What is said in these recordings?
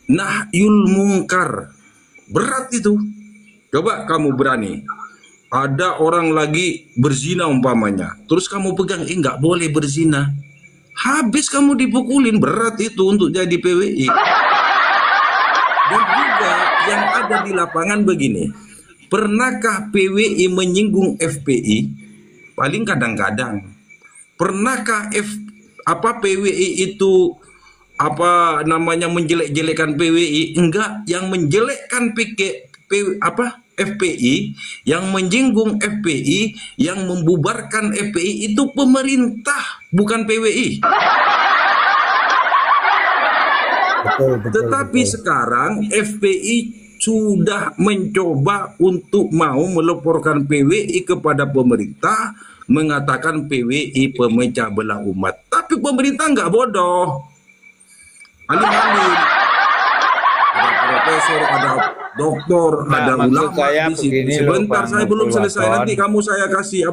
nahyul mungkar. Berat itu. Coba kamu berani. Ada orang lagi berzina umpamanya. Terus kamu pegang, nggak boleh berzina. Habis kamu dipukulin, berat itu untuk jadi PWI. Dan juga yang ada di lapangan begini. Pernahkah PWI menyinggung FPI? Paling kadang-kadang. Pernahkah PWI itu menjelek-jelekan PWI? Enggak, yang menjelekkan FPI, yang menyinggung FPI, yang membubarkan FPI itu pemerintah, bukan PWI. Tetapi sekarang FPI sudah mencoba untuk mau melaporkan PWI kepada pemerintah, mengatakan PWI pemecah belah umat. Tapi pemerintah nggak bodoh. Alim-alim, ada profesor, ada doktor, ada ulama di sini. Sebentar, saya belum selesai. Nanti saya kasih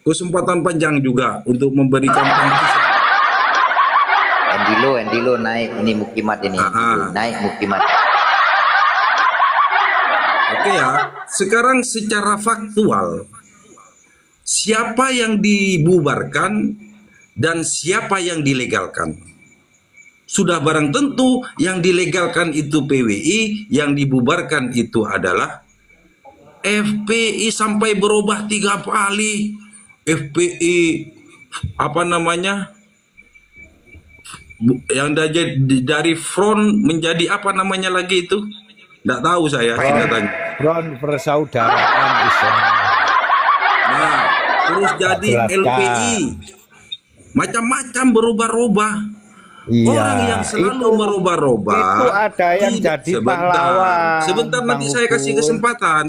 kesempatan panjang juga untuk memberikan tangkisan. Endilo naik ini Mukimat ini. Naik Mukimat. Oke ya, sekarang secara faktual, siapa yang dibubarkan dan siapa yang dilegalkan? Sudah barang tentu yang dilegalkan itu PWI, yang dibubarkan itu adalah FPI. Sampai berubah 3 kali. FPI yang dari front menjadi lagi itu? Nggak tahu saya singkatannya. Front Persaudaraan Islam. Nah, terus jadi LPI. Macam-macam berubah-ubah. Iya, Orang yang selalu merubah-rubah itu ada yang jadi pahlawan. Sebentar nanti saya kasih kesempatan.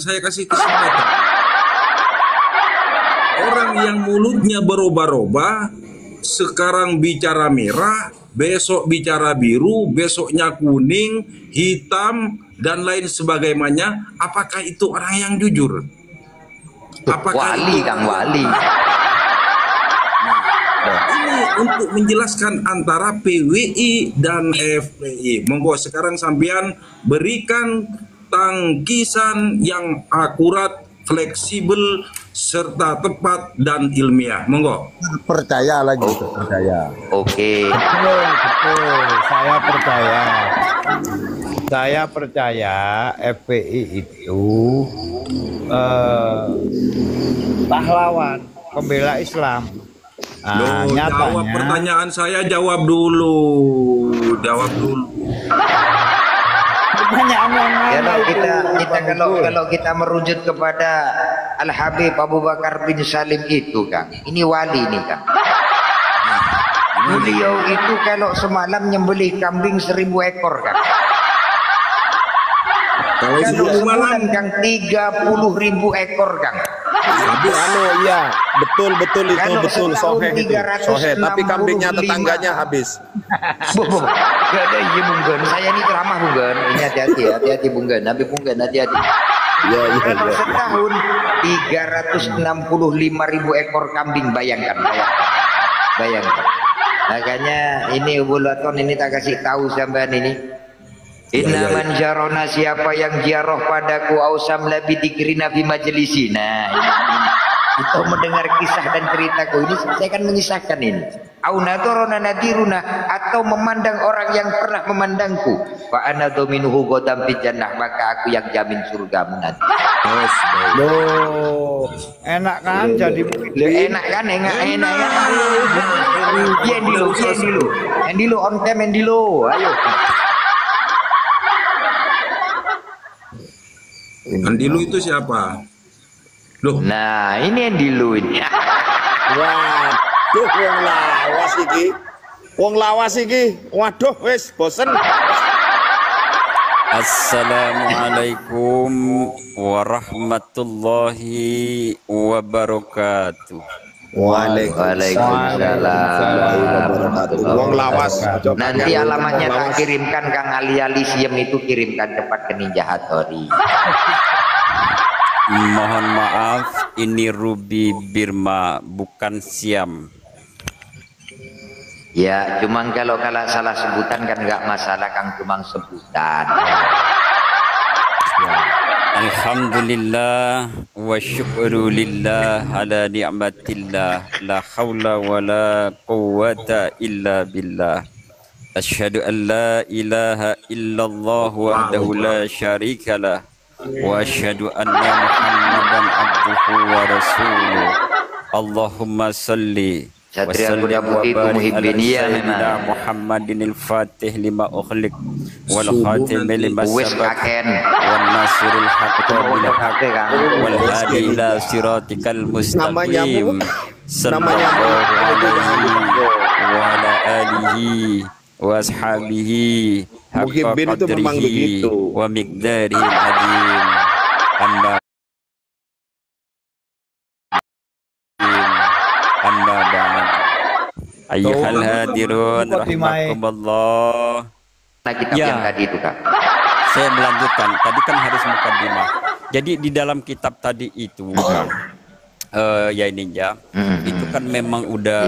Orang yang mulutnya berubah-ubah, sekarang bicara merah, besok bicara biru, besoknya kuning, hitam, dan lain sebagainya. Apakah itu orang yang jujur? Apakah wali itu... Kang Wali? Ini untuk menjelaskan antara PWI dan FPI. Monggo sekarang sampean berikan tangkisan yang akurat, fleksibel, serta tepat dan ilmiah. Monggo. Percaya lagi, percaya. Oke. Betul. Saya percaya FPI itu pahlawan pembela Islam. Jawab pertanyaan saya, jawab dulu. Pertanyaan yang kalau kita merujuk kepada Al Habib Abu Bakar bin Salim itu, Kang, ini wali nih, Kang. Beliau itu kalau semalam nyembelih kambing 1000 ekor, Kang. Kalau sebulan, Kang, 30.000 ekor, Kang. Tapi ya, betul itu, betul sohe itu. Tapi kambingnya tetangganya habis. Gak ada, iya Bunggen. Saya ini ceramah Bunggen. Ini hati-hati Bunggen. Habis Bunggen hati-hati. Kalau setahun 365.000 ekor kambing, bayangkan. Makanya ini Bulaton ini tak kasih tahu sampean ini. Inna man jarona, siapa yang ziarah padaku ausam labi dikrina fi majlisi. Nah, ini. Atau mendengar kisah dan ceritaku ini, saya akan mengisahkan ini. Au nadorona nadiruna, atau memandang orang yang pernah memandangku. Fa ana dominuhu godam fi jannah, maka aku yang jamin surgamu nanti. Loh, enak kan jadi enak kan? Endilo on time Endilo. Ayo. Andilu itu siapa? Loh. Nah, ini Andilu ini. Waduh, wong lawas iki. Waduh, wis bosen. Assalamualaikum warahmatullahi wabarakatuh. Waalaikumsalam. Wong lawas. Nanti alamatnya tak kirimkan, Kang Ali Siem itu kirimkan cepat ke Ninja Hattori. Mohon maaf, ini Ruby Birma bukan Siam. Ya, cuma kalau salah sebutan kan nggak masalah, Kang, cuma sebutan. Alhamdulillah wa syukru lillah ala ni'matillah la haula wa la quwwata illa billah. Asyhadu an la ilaha illallah wahdahu la syarikalah wa asyhadu anna Muhammadan abduhu wa rasuluh. Allahumma salli Satria Kuda Putih itu muhibbiniyah memang. Muhammadin al-Fatih lima ukhliq wal khatim lima Wes sabaq kaken. wal nasiril haqq bil haqq Kang. wal hadi ila siratikal mustaqim sallallahu alaihi wa ala alihi wa ashabihi haqqa Muhibbin itu memang qadrihi begitu. wa miqdarihil azim. Amma ba'd. Ayyuhal hadirun rahimakumullah. Nah, kitab Ya. yang tadi itu, Kak. Saya melanjutkan. Tadi kan harus mukaddimah. Jadi di dalam kitab tadi itu ya Ninja, itu kan memang udah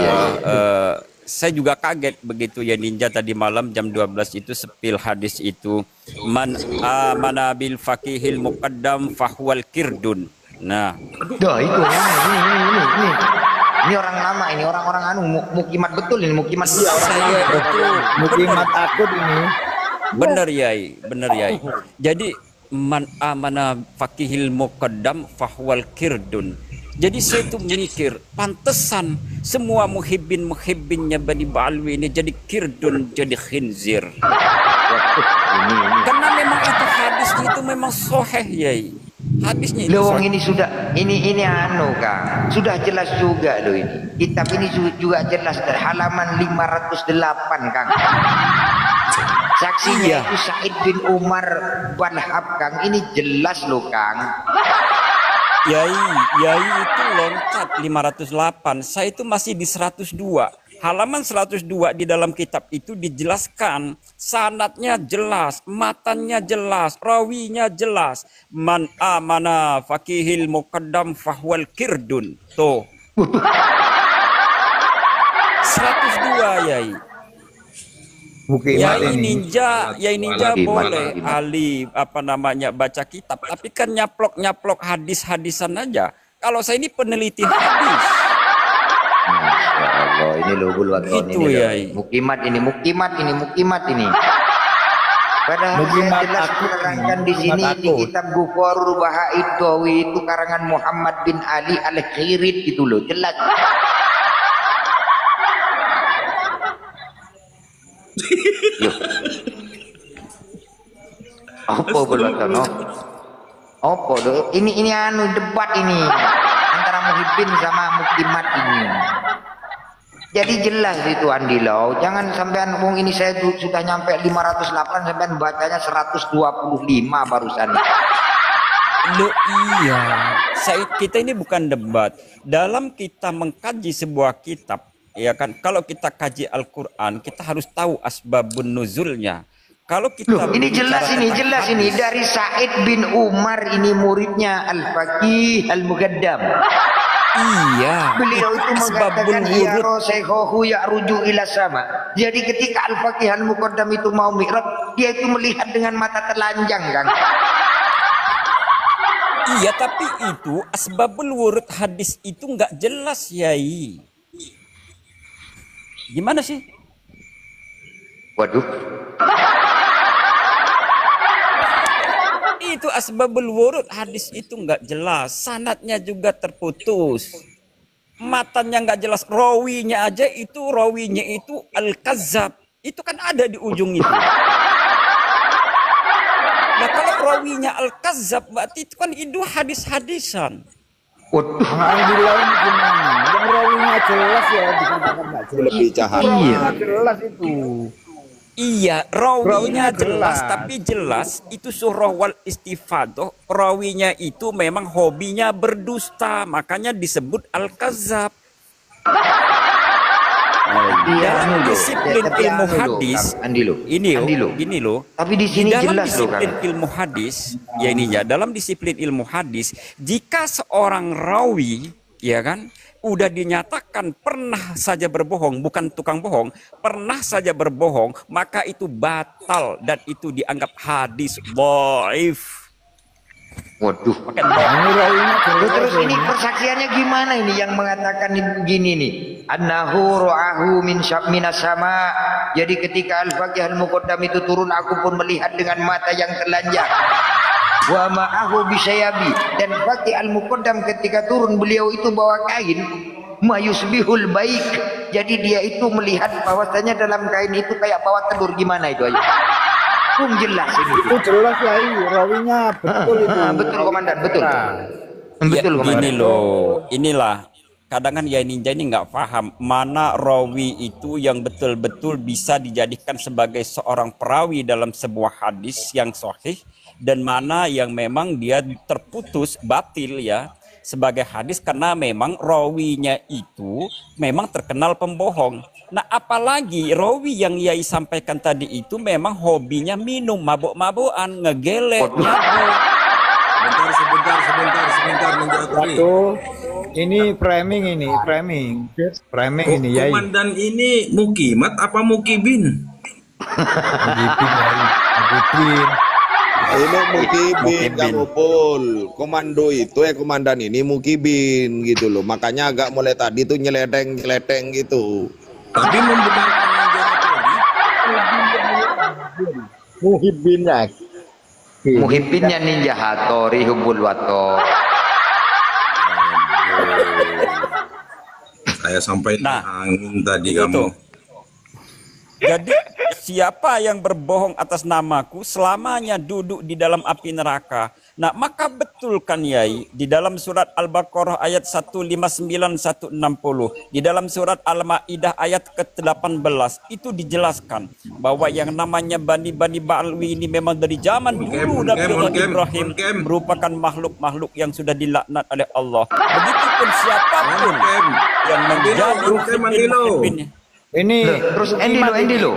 saya juga kaget begitu ya Ninja, tadi malam jam 12 itu sepil hadis itu, man amana bil faqihil muqaddam fahuwal kirdun. Nah, Dah itu ini. Ini orang lama, ini orang-orang anu mukimat betul ini, mukimat dia orang saya lama. itu Mukimat akut ini. benar Yai. Jadi man amana faqihil muqaddam fahuwal kirdun. Jadi saya itu mikir, pantesan semua muhibbinnya Bani Ba'alwi ini jadi kirdun, jadi khinzir. Ini. Karena memang itu hadisnya itu memang soheh Yai. Hadisnya itu Loh, soheh. ini sudah ini anu, Kang. Sudah jelas juga loh ini. Kitab ini juga jelas dari halaman 508, Kang. Saksinya Iya. itu Said bin Umar Balhab, Kang. Ini jelas loh, Kang. Yai itu loncat 508. Saya itu masih di 102. Halaman 102 di dalam kitab itu dijelaskan sanadnya jelas, matannya jelas, rawinya jelas. Man amana faqihil muqaddam fahuwal kirdun. Tuh. 102 Yai. Mukimat ini. Yai Ninja Lagi, boleh lagi. ahli apa namanya baca kitab, tapi kan nyaplok hadis-hadisan aja. Kalau saya ini peneliti hadis. Masya Allah, ini loh Bulwaton Itu, ini loh. Yai. Mukimat ini. Padahal Mukimat saya jelas akut menerangkan ini, di sini mukimat di akut. kitab Ghufarul Bahaid Dawi itu karangan Muhammad bin Ali Al-Khirit gitu loh, jelas. Yo. Apa Bulwaton? Apa doh? Ini anu debat ini antara Muhibbin sama Mukimat ini. Jadi jelas itu Andilo, jangan sampean ngomong ini saya sudah nyampe 508 sampean bacanya 125 barusan. Loh iya, kita ini bukan debat. Dalam kita mengkaji sebuah kitab, ya kan, kalau kita kaji Al-Quran, kita harus tahu asbabun nuzulnya. Kalau kita Loh, ini jelas bicara ini, tentang jelas hadis, ini dari Said bin Umar, ini muridnya Al-Faqih Al-Muqaddam. Iya, Beliau itu asbabun mengatakan ya wurud. rosehohu ya ruju ila sama. Jadi ketika Al-Faqih Al-Muqaddam itu mau mi'raj, dia itu melihat dengan mata telanjang, Kang. Iya, tapi itu asbabul wurud hadis itu nggak jelas, Yai. Gimana sih? Waduh. Itu asbabul wurud hadis itu nggak jelas, sanadnya juga terputus, matanya nggak jelas, rawinya itu al-kazzab, itu kan ada di ujung itu. Nah kalau rawinya al-kazzab berarti itu kan itu hadis-hadisan. Waduh. Alhamdulillah ini gimana? Yang rawinya jelas ya dikatakan nggak jelas. Lebih cahaya. Iya. Jelas itu. Iya, Rawinya rawinya jelas, jelas. tapi jelas itu surah wal istifadoh. Rawinya itu memang hobinya berdusta, makanya disebut al-kazzab. Dalam disiplin ilmu hadis, ini loh. Tapi di sini dalam jelas loh, disiplin Kang. ilmu hadis, ya ini ya, dalam disiplin ilmu hadis, jika seorang rawi, ya kan, udah dinyatakan pernah saja berbohong, bukan tukang bohong, pernah saja berbohong, maka itu batal dan itu dianggap hadis dhaif. Waduh. Ini rawinya jelas. Terus ini persaksiannya gimana ini yang mengatakan begini nih? Annahu ra'ahu minas sama. Jadi ketika Al-Faqih Al-Muqaddam itu turun, aku pun melihat dengan mata yang telanjang. Wa ma'ahu bisayabi. Dan Faqih Al-Muqaddam ketika turun, beliau itu bawa kain mayusbihul baik. Jadi dia itu melihat bahwasanya dalam kain itu kayak bawa telur. Gimana itu aja? Jelas ini. Itu jelas ya, rawinya betul itu. Betul komandan, betul. Betul Ya, komandan. gini loh, inilah kadang kan ya ninja ini nggak paham mana rawi itu yang betul-betul bisa dijadikan sebagai seorang perawi dalam sebuah hadis yang sahih dan mana yang memang dia terputus batil ya sebagai hadis karena memang rawinya itu memang terkenal pembohong. Nah apalagi rawi yang Yai sampaikan tadi itu memang hobinya minum, mabuk-mabukan, ngegelek, nyabuk. Sebentar Ninja Hattori. Waduh, ini framing ini Oh, Yai. komandan ini mukimat apa mukibin? Mukibin. Ini mukibin kamu Pul. Komando itu komandan ini mukibin gitu loh. Makanya agak mulai tadi tuh nyeleteng gitu. Tapi membenarkan Ninja Hattori. Muhibbinak. Muhibbinnya Ninja Hattori Hubbul Wato. Saya sampai Nah, angin tadi itu kamu. tuh. Jadi siapa yang berbohong atas namaku selamanya duduk di dalam api neraka. Nah maka betul kan Yai di dalam surat Al-Baqarah ayat 159-160, di dalam surat Al-Ma'idah ayat ke-18 itu dijelaskan bahwa yang namanya Bani Ba'alwi ini memang dari zaman dulu Nabi Ibrahim merupakan makhluk-makhluk yang sudah dilaknat oleh Allah. Begitupun siapapun yang menjadi muhibbin. Ini Terus Endi lo.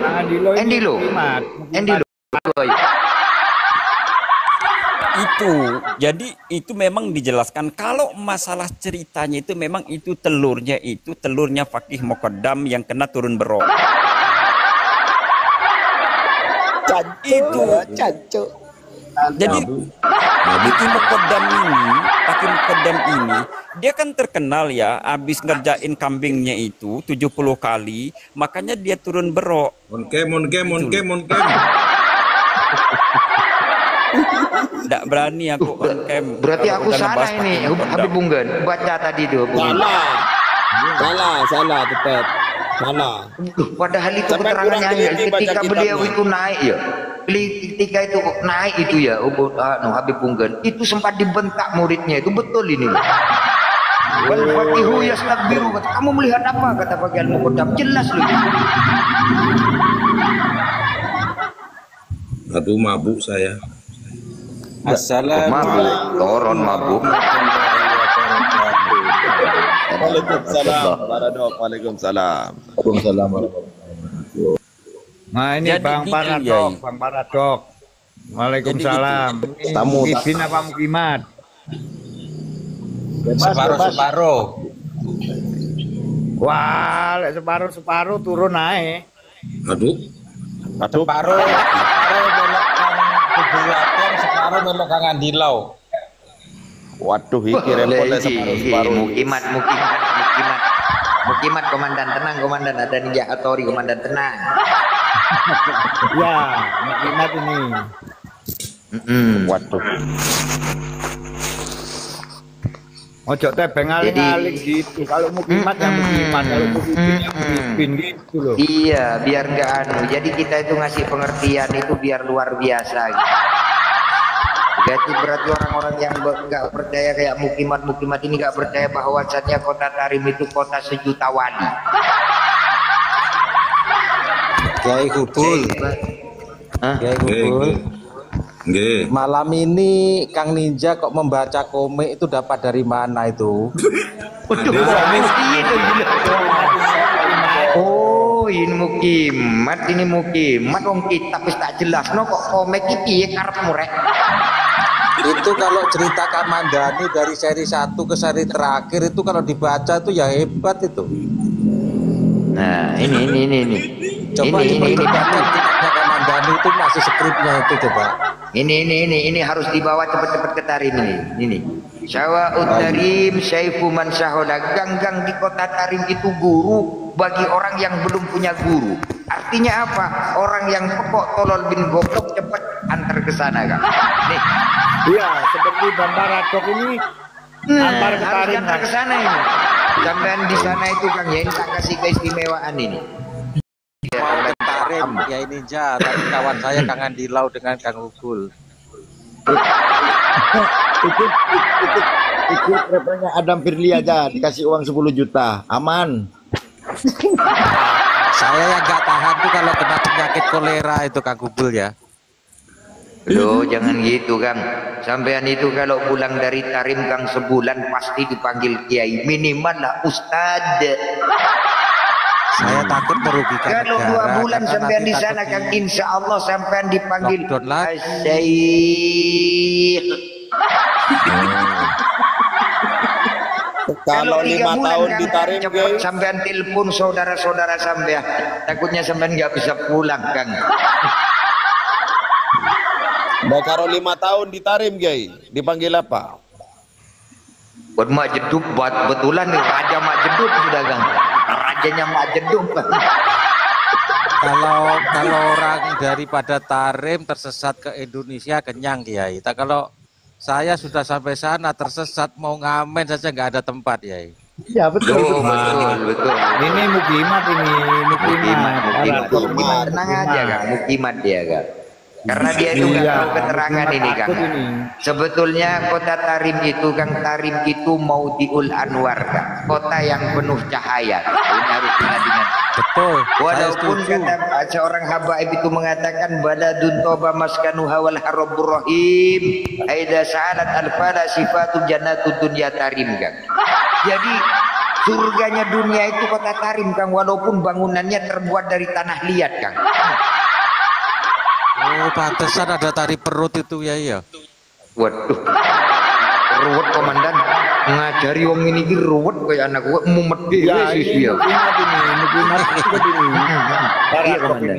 Itu jadi itu memang dijelaskan kalau masalah ceritanya itu memang itu telurnya Faqih Muqaddam yang kena turun berok. Itu jadi Faqih Muqaddam ini dia kan terkenal ya habis ngerjain kambingnya itu 70 kali makanya dia turun berok. Monkem. Tidak berani aku on cam. Berarti Kalau aku udah salah ngebahas ini Faqih Muqaddam. Habib Bunggen baca tadi tuh. Salah tepat. Salah. Padahal itu Sampai keterangannya kurang teliti baca ketika kitabnya. beliau itu naik ya. Ketika itu naik itu ya Habib Bunggen itu sempat dibentak muridnya itu betul ini. Wal faqihu yastakbiru. Kamu melihat apa kata Faqih Al-Muqaddam? Jelas loh. Aduh mabuk saya. Mabuk, toron mabuk. Waalaikumsalam. Waalaikumsalam. Nah ini Jadi Bang gitu, Paradok, Yai. Bang Paradok. Waalaikumsalam. Ini Tamu. Mukibin apa Mukimat? Separuh-separuh. Wah, lek separuh turun naik. Aduh. Separuh belok kang Tujuh separuh belok kang Andilau. Waduh, iki repotnya separuh. Mukimat komandan tenang komandan, ada Ninja Hattori komandan tenang. Ya, Mukimat ini. Waduh. Ojo tebeng aling-aling gitu. Kalau Mukimat yang Mukimat, kalau Mukibin yang Mukibin gitu loh. Iya, biar nggak Jadi kita itu ngasih pengertian itu biar luar biasa. Gitu. Jadi berarti orang-orang yang nggak percaya kayak Mukimat ini nggak percaya bahwasannya kota Tarim itu kota sejuta wali. Kiai Kubul. Kiai Kubul. Nggih. Malam ini Kang Ninja kok membaca komik itu dapat dari mana itu? Oh, ini Mukimat wong kitab wis tak jelasno kok komik iki piye karepmu rek. Itu kalau cerita Kamandani dari seri 1 ke seri terakhir itu kalau dibaca itu ya hebat itu. Nah, ini. Coba diperdebatkan kitabnya Kamandani itu masih skripnya itu coba. Ini harus dibawa cepat-cepat ke Tarim ini. Syawa'ut Tarim syaifu man syahoda. Gang-gang di kota Tarim itu guru bagi orang yang belum punya guru. Artinya apa? Orang yang pokok tolol bin goblok cepat antar ke sana, Kang. Nih. Iya, seperti Bang Paradok ini antar ke harus Tarim. antar ke sana ini. Sampean di sana itu Kang ya, ini tak kasih keistimewaan ini. Mau ke Tarim ya ini tapi kawan saya Kang Andilau dengan Kang Ugul. Ikut referennya Adam Firly aja, dikasih uang 10 juta, aman. Saya yang gak tahan tuh kalau kena penyakit kolera itu Kang Ugul ya. Loh, jangan gitu Kang. Sampean itu kalau pulang dari Tarim Kang sebulan pasti dipanggil kiai, minimal lah ustad. Saya takut merugikan Kalau negara. 2 bulan sampean di sana Kang, insya Allah sampean dipanggil Syekh. Kalau 5 tahun di Tarim, cepat sampean telepon saudara-saudara sampean. Takutnya sampean nggak bisa pulang Kang. Nah, kalau 5 tahun di Tarim, Kiai, dipanggil apa? Buat Mak Jeduk, buat betulan nih Raja Mak Jeduk sudah Kang. Rajanya Mak Jeduk. Kalau orang daripada Tarim tersesat ke Indonesia kenyang Kiai. Kalau saya sudah sampai sana tersesat mau ngamen saja nggak ada tempat Kiai. Iya betul. Betul. Ini mukimat ini, Mukimat. Tenang aja Kang, mukimat dia Kang. Karena dia itu nggak tahu keterangan ini Kang. Sebetulnya kota Tarim itu Kang, Tarim itu Maudiul Anwar Kang, kota yang penuh cahaya. Ini harus diingat. Betul. Walaupun kata seorang habaib itu mengatakan baladun toba maskanu hawal harabur rahim aida sa'alat al-fala sifatul jannatud dunya Tarim Kang. Jadi surganya dunia itu kota Tarim Kang, walaupun bangunannya terbuat dari tanah liat Kang. Oh, pantesan ada tari perut itu ya iya. Waduh. Ruwet komandan ngajari wong ini ki ruwet kayak anak gua mumet dhewe sih dia. Mukimat Iya komandan.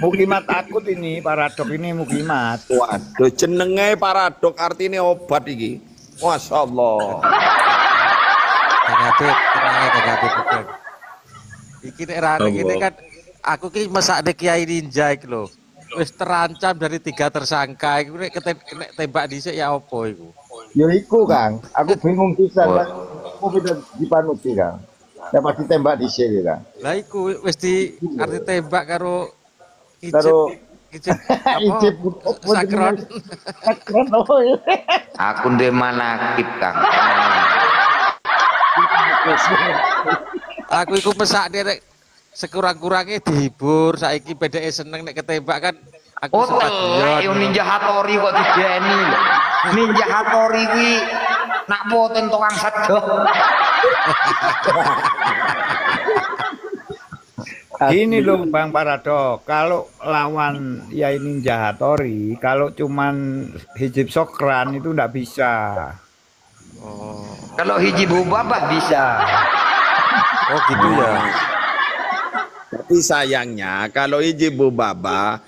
Mukimat akut ini, Paradok ini mukimat. Waduh, jenenge Paradok artinya obat iki. Masya Allah. Kagak bukan. Iki nek rane ini kan aku ki mesak dek Kiai Ninja iki lho. Wis terancam dari 3 tersangka iku nek tembak dhisik ya opo iku. Ya iku Kang, aku bingung pisan kan. Aku bisa dipanuti Kang. Ya pasti tembak di sini Kang. Lah iku wis di arti tembak karo Icip sakron. Sakron oh ya. Aku ndek manakib Kang. Aku iku pesak derek sekurang-kurangnya dihibur, saiki bedeke seneng nek ketembak kan aku sempat yo Ninja Hattori kok dijeni lho. Ninja Hattori kuwi nak poten tukang sedo. Gini loh Bang Paradok, kalau lawan Yai Ninja Hattori, kalau cuman hijib sokran itu ndak bisa. Kalau hiji babah bisa. Oh gitu ya. Tapi sayangnya kalau Ijibu Baba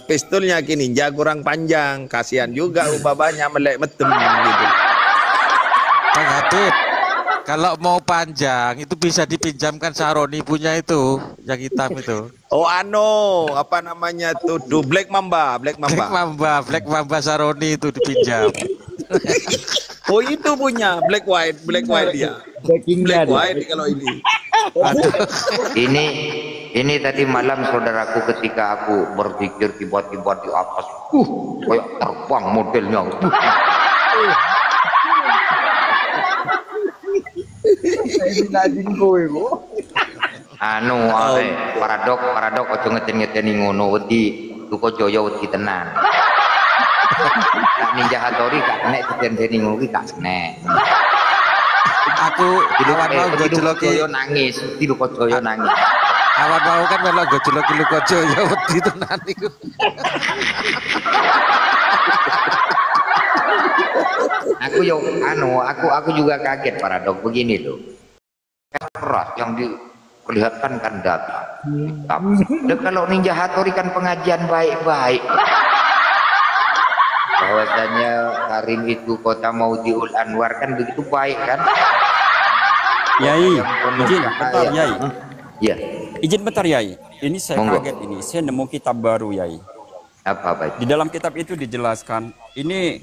pistolnya Ki Ninja kurang panjang, kasihan juga babanya melek metem gitu. Bang Hadid, kalau mau panjang itu bisa dipinjamkan Saroni punya itu yang hitam itu. Oh apa namanya tuh? Black Mamba. Black Mamba Saroni itu dipinjam. Oh itu punya Black White dia. Black White kalau ini. Ini tadi malam saudaraku ketika aku berpikir tiba-tiba di atas kayak terbang modelnya. Paradok aja ngeten-ngeteni ngono wedi Duko Jaya wedi tenan. Ninja Hattori gak kena ditendeni ngono ki gak kena. Aku Jaya nangis, Duko Jaya nangis. Awan mau kan melok gojlok kilu kojo ya wedi tenan iku. Aku yo aku juga kaget Paradok begini loh. Keras yang diperlihatkan kan data. Dan kalau Ninja Hattori kan pengajian baik-baik. Bahwasanya Karim itu kota Maudiul Anwar kan begitu baik kan? Yai, izin bentar Yai. Ya. Izin bentar Yai. Ini saya Monggo. kaget ini. Saya nemu kitab baru Yai. Apa baik? Di dalam kitab itu dijelaskan. Ini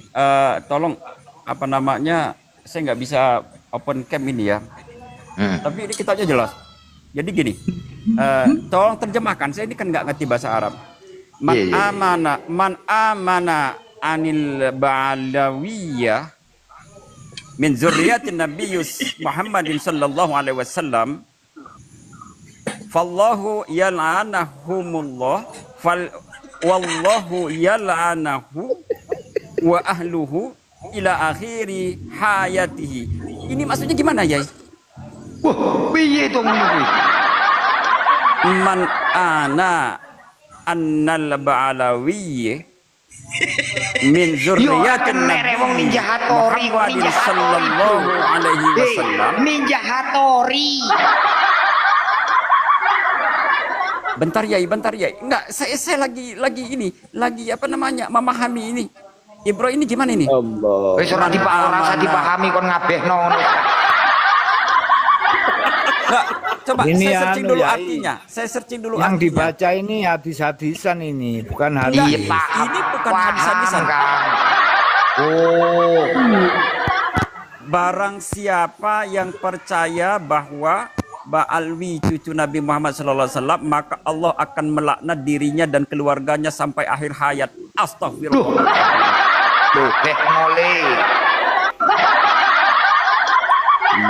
tolong apa namanya? Saya nggak bisa open cam ini ya. Tapi ini kitabnya jelas. Jadi gini, tolong terjemahkan. Saya ini kan nggak ngerti bahasa Arab. Man amana anil ba'alawiyah min zurriyatin Nabiyyus Muhammadin sallallahu alaihi wasallam fallahu yal'anahumullah wallahu yal'anahu wa ahluhu ila akhiri hayatihi. Ini maksudnya gimana ya? Wah, piye dong ini? Man ana annal ba'alawiyah min zurriyatin Nabi Muhammadin sallallahu alaihi wasallam. Ninja Hattori. Bentar Yai. Enggak, saya lagi ini, lagi apa namanya? Memahami ini. Ibro ini gimana ini? Allah. Wis ora dipahami kon ngabehno ngono. Enggak, coba Ini saya searching anu, dulu Yai. artinya. Saya searching dulu Yang artinya. dibaca ini hadis-hadisan ini, bukan hadis. Iya, paham. Ini bukan Paham, hadis-hadisan. Kang. Oh. Barang siapa yang percaya bahwa Ba'alwi cucu Nabi Muhammad SAW, maka Allah akan melaknat dirinya dan keluarganya sampai akhir hayat. Astagfirullah. Tuh, mole.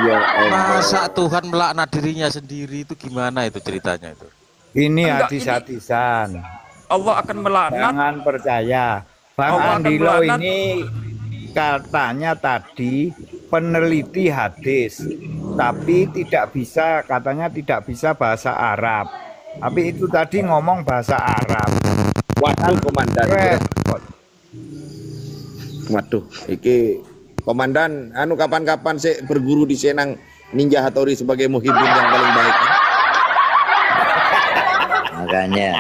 Ya Allah. Masa Tuhan melaknat dirinya sendiri itu gimana itu ceritanya itu? Ini Enggak, hadis-hadisan. Allah akan melaknat. Jangan percaya. Bang Allah akan Andilo melaknat. ini katanya tadi peneliti hadis, tapi katanya tidak bisa bahasa Arab. Tapi itu tadi ngomong bahasa Arab. Waduh komandan. Repot. Waduh, iki komandan anu kapan-kapan sih berguru di Senang Ninja Hattori sebagai muhibbin yang paling baik. Makanya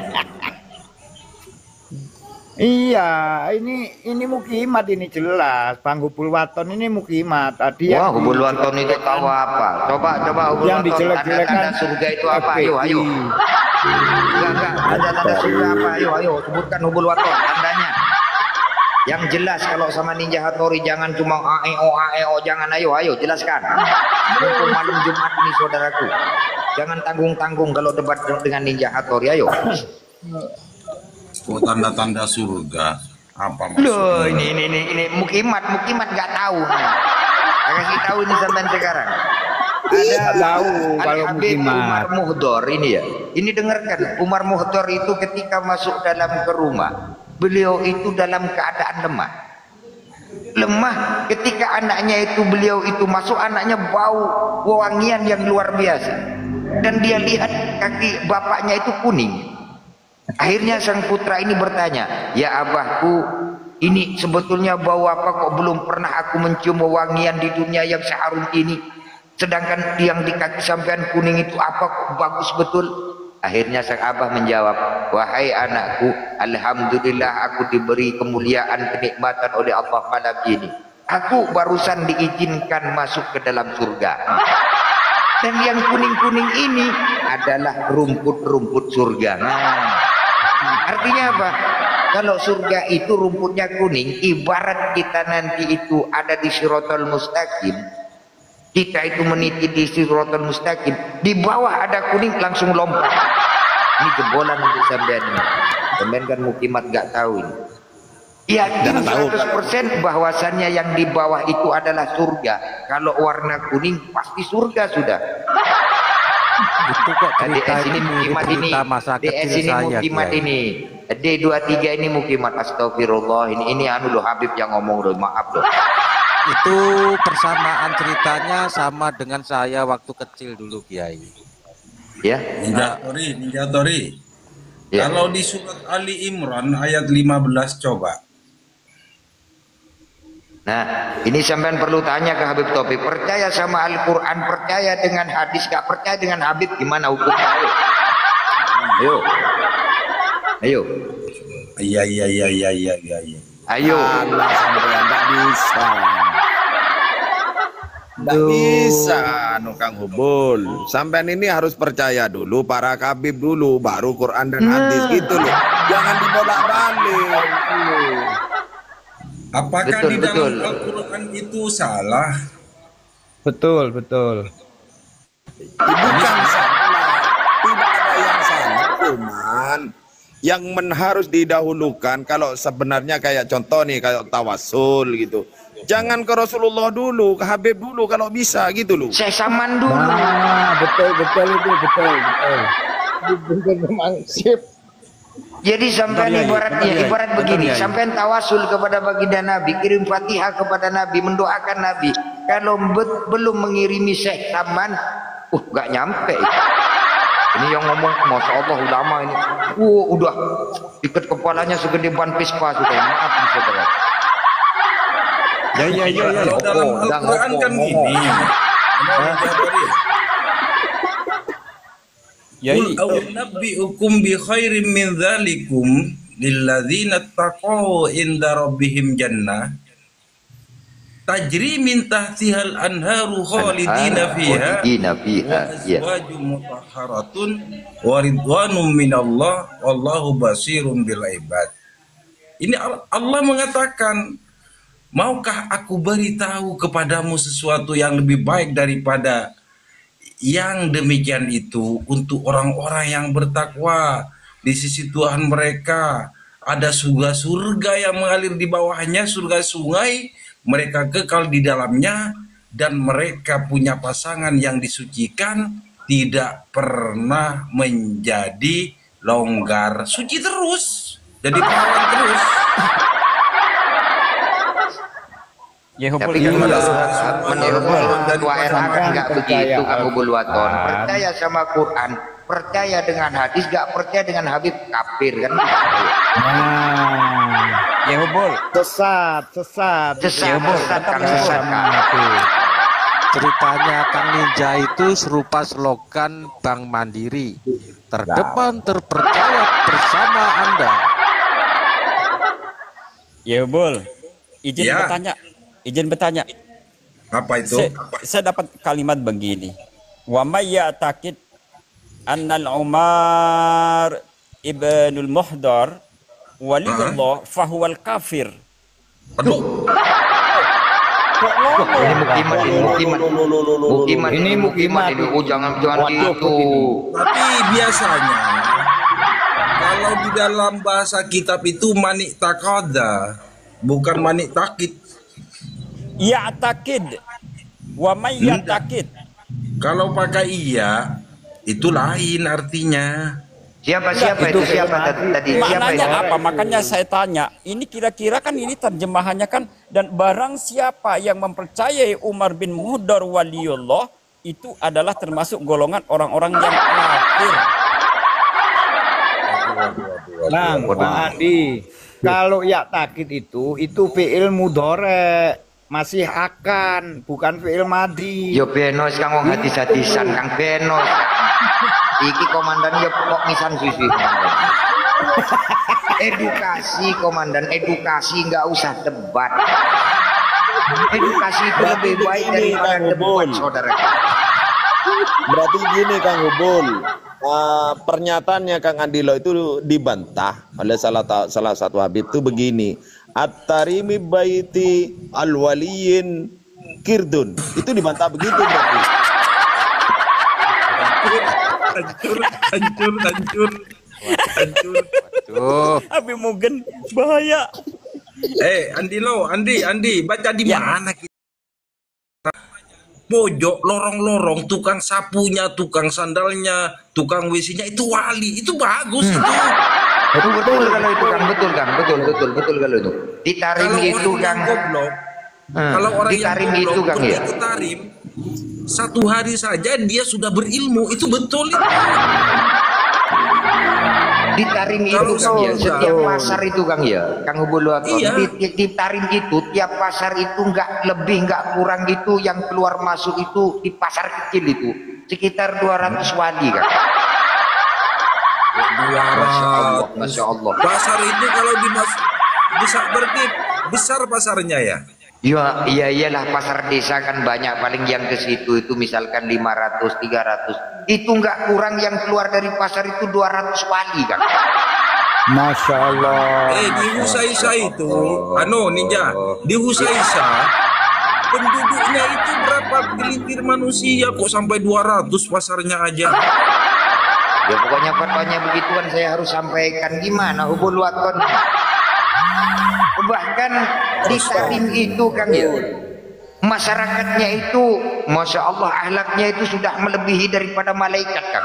Iya, ini mukimat ini jelas. Bang Hubul Waton ini mukimat. Tadi wah, yang Hubul Waton itu tahu apa? Coba Hubul yang Waton dijelek-jelekan tanda surga itu apa? Ayo. Enggak. Tanda surga apa? Ayo, sebutkan Hubul Waton tandanya. Yang jelas kalau sama Ninja Hattori jangan cuma AEO, jangan ayo jelaskan. Untuk malam Jumat ini saudaraku. Jangan tanggung-tanggung kalau debat dengan Ninja Hattori, ayo. Oh, tanda-tanda surga. Apa Loh, maksudnya? ini mukimat nggak tahu. Kasih tahu ini sampai sekarang. Ada tahu kalau Al-Habib mukimat. Umar Muhdor ini ya. Ini dengarkan, Umar Muhdor itu ketika masuk dalam ke rumah, beliau itu dalam keadaan lemah. Lemah ketika anaknya itu beliau itu masuk, anaknya bau wangian yang luar biasa. Dan dia lihat kaki bapaknya itu kuning. Akhirnya sang putra ini bertanya, "Ya abahku, ini sebetulnya bau apa kok belum pernah aku mencium wangian di dunia yang seharum ini? Sedangkan yang di kaki sampean kuning itu apa kok bagus betul?" Akhirnya sang abah menjawab, "Wahai anakku, alhamdulillah aku diberi kemuliaan kenikmatan oleh Allah malam ini. Aku barusan diizinkan masuk ke dalam surga. Dan yang kuning-kuning ini adalah rumput-rumput surga." Artinya apa? Kalau surga itu rumputnya kuning, ibarat kita nanti itu ada di Shiratal Mustaqim, kita itu meniti di Shiratal Mustaqim, di bawah ada kuning langsung lompat. Ini jebolan untuk sampean ini. Sampean kan mukimat gak tahu ini. Yakin 100% bahwasannya yang di bawah itu adalah surga. Kalau warna kuning pasti surga sudah. Itu kok cerita DS ini mukimat ini, cerita masa DS kecil ini saya mukimat Kiai. ini, D23 ini mukimat. Astagfirullah, ini anu loh Habib yang ngomong loh, maaf loh. Itu persamaan ceritanya sama dengan saya waktu kecil dulu Kiai. Ya. Ninja Tori. Ya. Kalau di surat Ali Imran ayat 15 coba. Nah, ini sampean perlu tanya ke Habib Taufik. Percaya sama Al-Quran, percaya dengan hadis, gak percaya dengan Habib, gimana hukumnya? Ayo. Ayo. Iya. Ayo. Allah sampean nggak bisa. Nggak bisa, Kang Hubul. Sampean ini harus percaya dulu para kabib dulu, baru Quran dan hadis gitu loh. Jangan dibolak-balik. Apakah Betul, di dalam betul. Al-Quran itu salah? Betul. Bukan salah, tidak ada yang salah, cuman yang harus didahulukan kalau sebenarnya kayak contoh nih kayak tawasul gitu. Jangan ke Rasulullah dulu, ke Habib dulu kalau bisa gitu loh. Saya saman dulu. Nah, betul itu, betul. Betul memang sip. Jadi sampean ibarat begini, sampean tawasul kepada baginda Nabi, kirim Fatihah kepada Nabi, mendoakan Nabi. Kalau belum mengirimi Syekh Saman, gak nyampe. Ini yang ngomong, Masya Allah ulama ini. Udah ikat kepalanya segede ban Vespa sudah. Maaf nih saudara. Ya. Kalau dalam Al-Quran kan gini. Ya, Qul a'unabbi'ukum bi khairim min dzalikum lilladzina taqaw inda rabbihim jannah tajri min tahtihal anharu khalidina fiha wa azwajum mutahharatun wa ridwanum minallah wallahu basirun bil ibad. Ini Allah mengatakan, maukah aku beritahu kepadamu sesuatu yang lebih baik daripada yang demikian itu untuk orang-orang yang bertakwa di sisi Tuhan mereka. Ada surga yang mengalir di bawahnya, surga sungai, mereka kekal di dalamnya, dan mereka punya pasangan yang disucikan, tidak pernah menjadi longgar, suci terus, jadi perawan terus. Ya, Tapi kan menurut Ketua RA kan nggak begitu, kamu Bulwaton. Percaya sama Quran, percaya dengan hadis, nggak percaya dengan Habib, kafir kan? Ya Hubul. Sesat. Kang sesat kan? Ceritanya Kang Ninja itu serupa slogan Bank Mandiri, terdepan terpercaya bersama Anda. Ya Hubul. Izin bertanya. Apa itu? Saya dapat kalimat begini. Wa may ya'taqid annal Umar ibnul Muhdar waliyullah fahuwal kafir. Aduh. Ini mukimat ini. Jangan gitu. Tapi biasanya kalau di dalam bahasa kitab itu manik takada, bukan manik takid. Ya'taqid wa may ya'taqid. Kalau pakai iya itu lain artinya. Siapa itu siapa tadi? Siapa itu? Maknanya apa? Makanya saya tanya. Ini kira-kira kan ini terjemahannya kan, dan barang siapa yang mempercayai Umar bin Muhdar waliullah itu adalah termasuk golongan orang-orang yang kafir. Nah, Pak Andi, kalau ya'taqid itu fi'il mudhari, masih akan, bukan fi'il madi. Yo benos kang wong hadis-hadisan kang benos. Iki komandan yo pokok misan susu. Edukasi komandan, edukasi, nggak usah debat. Edukasi itu lebih baik daripada debat, saudara. Berarti gini Kang Hubul, pernyataannya Kang Andilo itu dibantah oleh salah satu Habib itu begini. At-tarimi baiti al-waliyin kirdun. Itu dibantah begitu berarti. Hancur. Habib Mugen bahaya. Andi, baca di mana kita? Pojok, lorong-lorong, tukang sapunya, tukang sandalnya, tukang WC-nya itu wali, itu bagus itu. Betul kalau itu kan, betul kalau itu. Ditarim Kalau itu orang Kang. yang goblok, kalau orang yang Ditarim goblok itu Kang ya. begitu tarim, 1 hari saja dia sudah berilmu, itu betul itu. Di Tarim itu Kalau Kang ya, enggak, setiap pasar itu Kang ya, Kang Hubuluaton, Iya. di Tarim itu tiap pasar itu nggak lebih nggak kurang itu yang keluar masuk itu di pasar kecil itu sekitar 200 wali Kang. Masya Allah, Masya Allah. Pasar itu kalau bisa berarti besar pasarnya ya. Ya, iya iyalah pasar desa kan banyak, paling yang ke situ itu misalkan 500, 300. Itu nggak kurang yang keluar dari pasar itu 200 wali Kang. Masya Allah. Di Husaisa itu, Ninja, di Husaisa penduduknya itu berapa gelintir manusia kok sampai 200 pasarnya aja. Ya pokoknya fatwanya begituan saya harus sampaikan, gimana Hubuluaton. Bahkan di Tarim itu Kang ya, masyarakatnya itu Masya Allah ahlaknya itu sudah melebihi daripada malaikat Kang.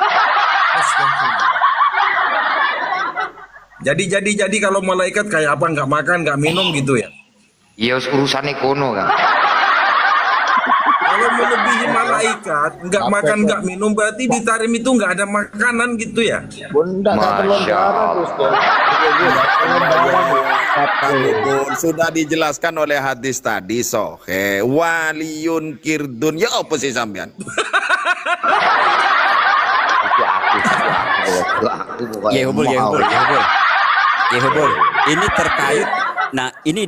Jadi kalau malaikat kayak apa, nggak makan nggak minum gitu ya? Ya urusannya kono Kang. Kalau melebihi malaikat nggak makan nggak minum berarti di Tarim itu nggak ada makanan gitu ya? Bunda Masya Allah. sudah dijelaskan oleh hadis tadi sohe waliyun kirdun ya apa sih sampean? Ya Hubul. Ini terkait. Nah, ini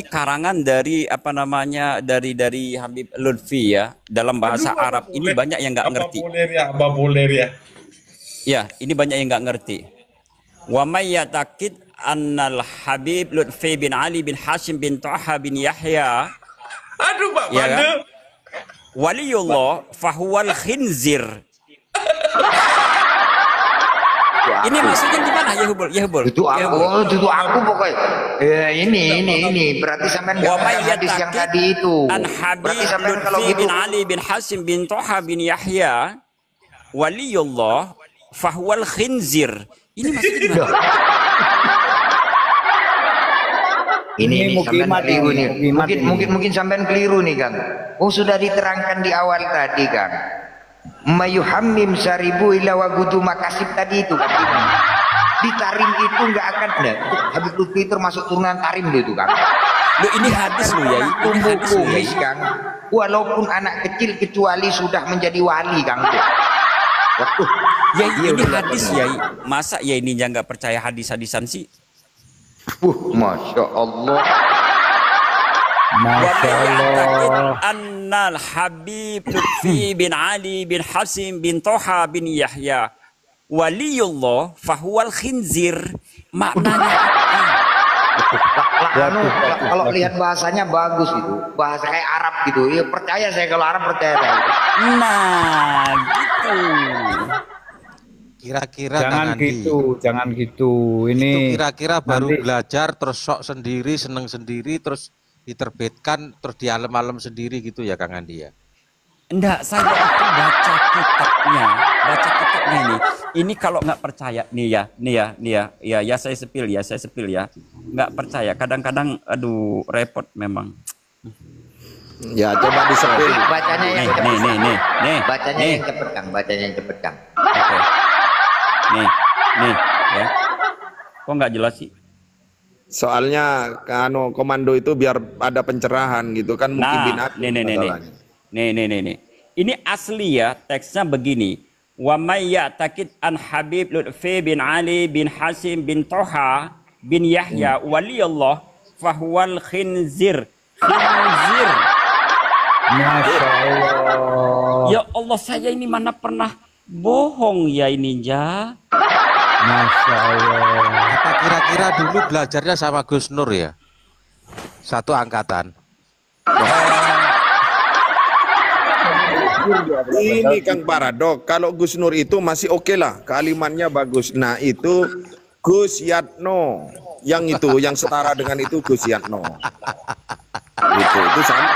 karangan dari apa namanya dari Habib Lutfi ya, dalam bahasa Arab. Ini banyak yang nggak ngerti. Populer ya. Ya, ini banyak yang nggak ngerti. Wa may ya'taqid annal Habib Lutfi bin Ali bin Hashim bin Thaha bin Yahya. Aduh Pak Ya Pandu. kan? Waliyullah fahuwal khinzir. Ini maksudnya gimana ya Hubul? Itu aku pokoknya. Ini berarti sampean nggak Wa may paham hadis yang ya'taqid tadi itu. an Habib Berarti sampean kalau Lutfi gitu bin Ali bin Hashim bin Thaha bin Yahya waliyullah fahuwal khinzir. Ini maksudnya gimana? Ini sampean mukimat keliru ini, nih. mukimat ini. Mungkin sampean keliru nih Kang. Oh sudah diterangkan di awal tadi Kang. Mayuhammim saribu ila wagudu makasib tadi itu kan. Di Tarim itu nggak akan ada. Habib Lutfi termasuk turunan Tarim loh itu Kang. Loh, ini hadis loh ya. Ini hadis loh ya. Kumis Kang. Walaupun anak kecil kecuali sudah menjadi wali Kang. Waduh. Ya Iya, ini udah hadis benar. ya. Masa ya ini yang nggak percaya hadis-hadisan sih? Masya Allah. Masya Allah. Annal Habib Lutfi bin Ali bin Hasim bin Toha bin Yahya waliyullah fahuwal khinzir. Maknanya Kalau lihat bahasanya bagus itu, bahasa kayak Arab gitu. Ya percaya saya kalau Arab percaya saya. nah gitu. Kira-kira Jangan Kang Andi, jangan gitu. itu Ini kira-kira baru nanti- belajar terus sok sendiri, seneng sendiri, terus diterbitkan, terus di alam-alam sendiri gitu ya Kang Andi ya? Enggak, saya itu baca kitabnya ini. Ini kalau nggak percaya nih ya, saya sepil ya. Nggak percaya. Kadang-kadang, aduh, repot memang. Ya coba disepil. Bacanya yang cepet. Nih. Bacanya yang cepet Kang, bacanya yang cepet Kang. Oke. Nih, ya. Kok nggak jelas sih? Soalnya komando itu biar ada pencerahan gitu kan mungkin Nah, binat. nih. Ini asli ya, teksnya begini. Wa may ya'taqid an Habib Lutfi bin Ali bin Hasim bin Toha bin Yahya waliyullah fahuwal khinzir. Khinzir. Masya Allah. Ya Allah, saya ini mana pernah bohong ya ini ya. Masya Allah. Apa kira-kira dulu belajarnya sama Gus Nur ya? Satu angkatan. Ini Kang Paradok, kalau Gus Nur itu masih oke lah, kalimatnya bagus. Nah itu Gus Yatno, yang setara dengan itu Gus Yatno. Itu sama.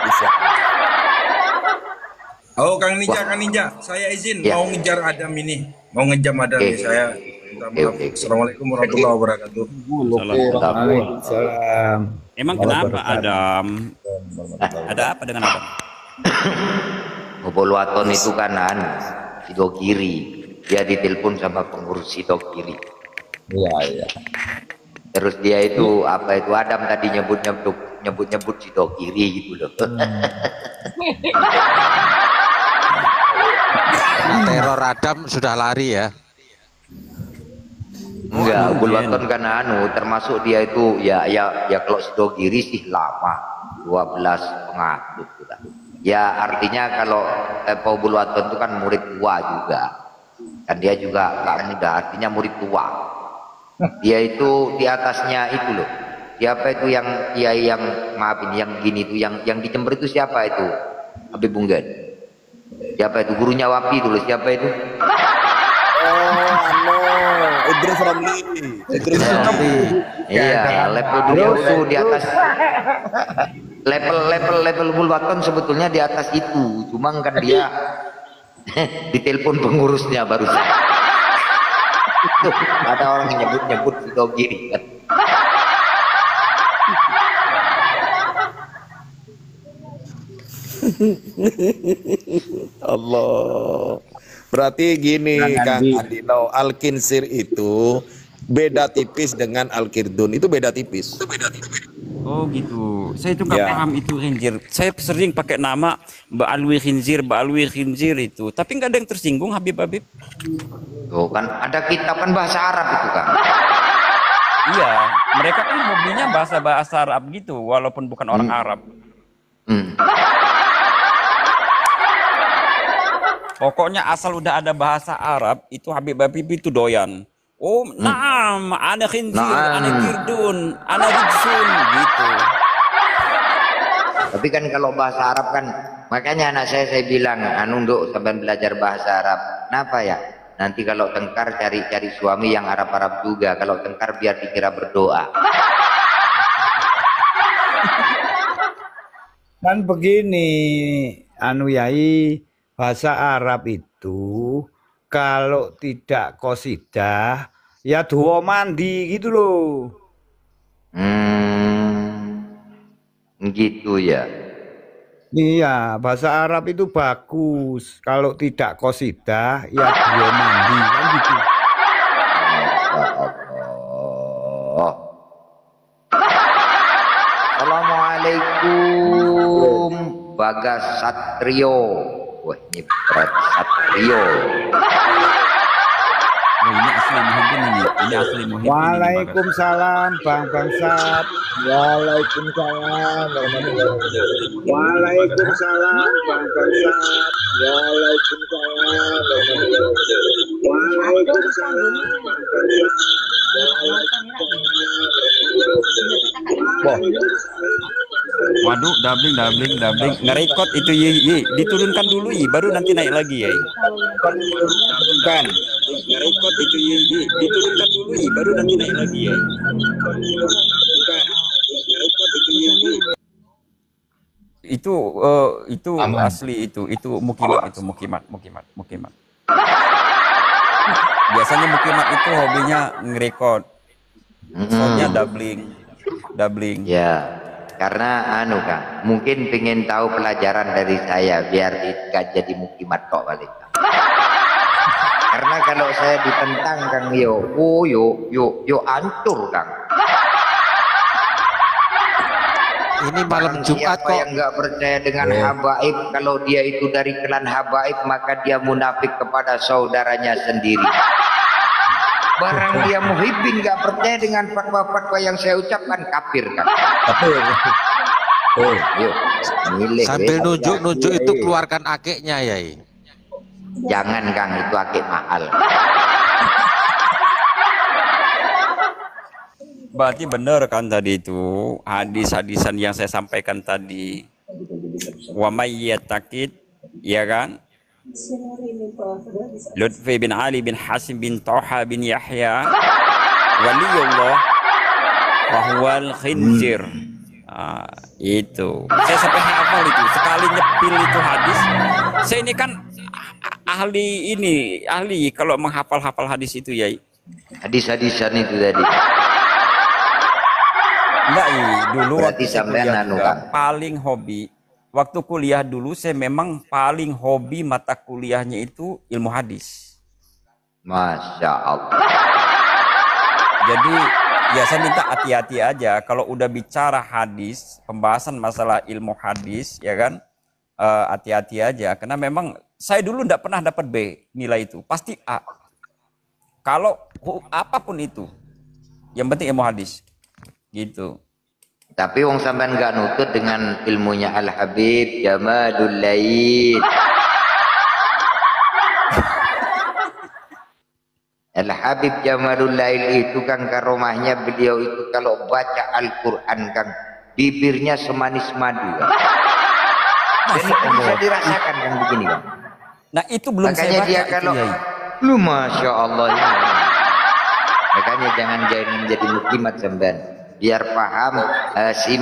Gus Yatno. Oh Kang Ninja, saya izin Ya. mau ngejar Adam ini, mau ngejam Adam ini. Saya minta maaf. Assalamualaikum warahmatullahi wabarakatuh. Waalaikumsalam. Emang kenapa Adam? Ada apa dengan Adam? Boboluaton itu kan Sido Kiri. Dia ditelepon sama pengurus Sido Kiri. Iya, iya. Terus dia itu apa itu Adam tadi nyebut Sido Kiri gitu loh. Teror Adam sudah lari ya. Enggak, Buluaton kan termasuk dia itu ya kalau Sido Kiri sih lama 12,5 gitu lah. Ya artinya kalau Pak Buluaton itu kan murid tua juga. Kan dia juga nggak muda, artinya murid tua. Dia itu di atasnya itu loh. Siapa itu yang kiai yang maaf ini yang gini itu yang di Jember itu siapa itu? Habib Bunggen. Siapa itu gurunya Wapi dulu siapa itu? Idris Ramli. Idris Ramli. Iya, level dia itu di atas level Buluaton sebetulnya di atas itu. Cuma kan dia ditelepon pengurusnya barusan. Tuh, ada orang nyebut Sido Kiri kan. Allah. Berarti gini Kang Andino, Al-Kinsir itu beda tipis dengan Al-Kirdun. Itu beda tipis. Oh gitu. Saya itu nggak Ya. paham itu khinzir. Saya sering pakai nama Ba'alwi khinzir itu. Tapi nggak ada yang tersinggung Habib. Tuh kan ada kitab kan bahasa Arab itu kan. Iya, mereka kan hobinya bahasa Arab gitu, walaupun bukan orang Arab. Pokoknya asal udah ada bahasa Arab, itu Habib itu doyan. Oh, naam, ana khinzir, ana kirdun, ana rijsun, gitu. Tapi kan kalau bahasa Arab kan, makanya anak saya bilang, untuk sampai belajar bahasa Arab. Kenapa ya? Nanti kalau tengkar cari suami yang Arab juga. Kalau tengkar biar dikira berdoa. Kan begini, Yai, bahasa Arab itu kalau tidak qasidah ya doa mandi gitu loh. Gitu ya. Iya, bahasa Arab itu bagus. Kalau tidak qasidah ya doa mandi kan gitu. Allah. Assalamualaikum Bagas Satrio. Wah ini berarti Satrio. Oh, ini asli Muhyiddin ini. Ini asli Muhyiddin. Waalaikumsalam Bang Bangsat. Waalaikumsalam. Waalaikumsalam Bang Bangsat. Waalaikumsalam. Waalaikumsalam Bang Bangsat. Waduh, dabling. Ngerekod itu ye. Diturunkan dulu baru nanti naik lagi ya. Kan. Ngerekod itu ye. Diturunkan dulu baru nanti naik lagi ya. Itu asli itu mukimat. Biasanya mukimat itu hobinya ngerekod. Soalnya doubling. Ya, karena Kang, mungkin pengen tahu pelajaran dari saya biar tidak jadi mukimat kok balik. Karena kalau saya ditentang Kang yo ancur Kang. Ini malam Jumat Siapa kok. yang nggak percaya dengan habaib, kalau dia itu dari klan habaib maka dia munafik kepada saudaranya sendiri. Barang dia muhibbin nggak percaya dengan fatwa-fatwa yang saya ucapkan kafir kan. Yuk, milih. Sambil nunjuk itu keluarkan akiknya ya. Jangan Kang, itu akik mahal. Berarti benar kan tadi itu hadis-hadisan yang saya sampaikan tadi. Wa may yattaqid, ya kan? Lutfi bin Ali bin Hasim bin Toha bin Yahya waliyullah wa huwal khinzir. Itu saya sampai hafal itu, sekali nyepil itu hadis. Saya ini kan ahli kalau menghafal hadis itu ya. Hadis-hadisan itu tadi. Enggak, dulu Berarti waktu sampean kuliah juga Kang. paling hobi waktu kuliah dulu saya memang paling hobi mata kuliahnya itu ilmu hadis. Masya Allah. Jadi ya saya minta hati-hati aja kalau udah bicara hadis, pembahasan masalah ilmu hadis, ya kan, hati-hati aja. Karena memang saya dulu tidak pernah dapat B nilai itu, pasti A. Kalau apapun itu, yang penting ilmu hadis, gitu. Tapi wong sampean nggak nutut dengan ilmunya Al Habib Jamalul Lail. Al Habib Jamalul Lail itu kan karomahnya beliau itu kalau baca Al-Quran kan bibirnya semanis madu kan. Dan itu bisa dirasakan kan begini kan. Nah itu belum makanya saya baca dia itu, kalau Yai. lu Masya Allah ya. Makanya jangan jadi muklimat sampean biar paham si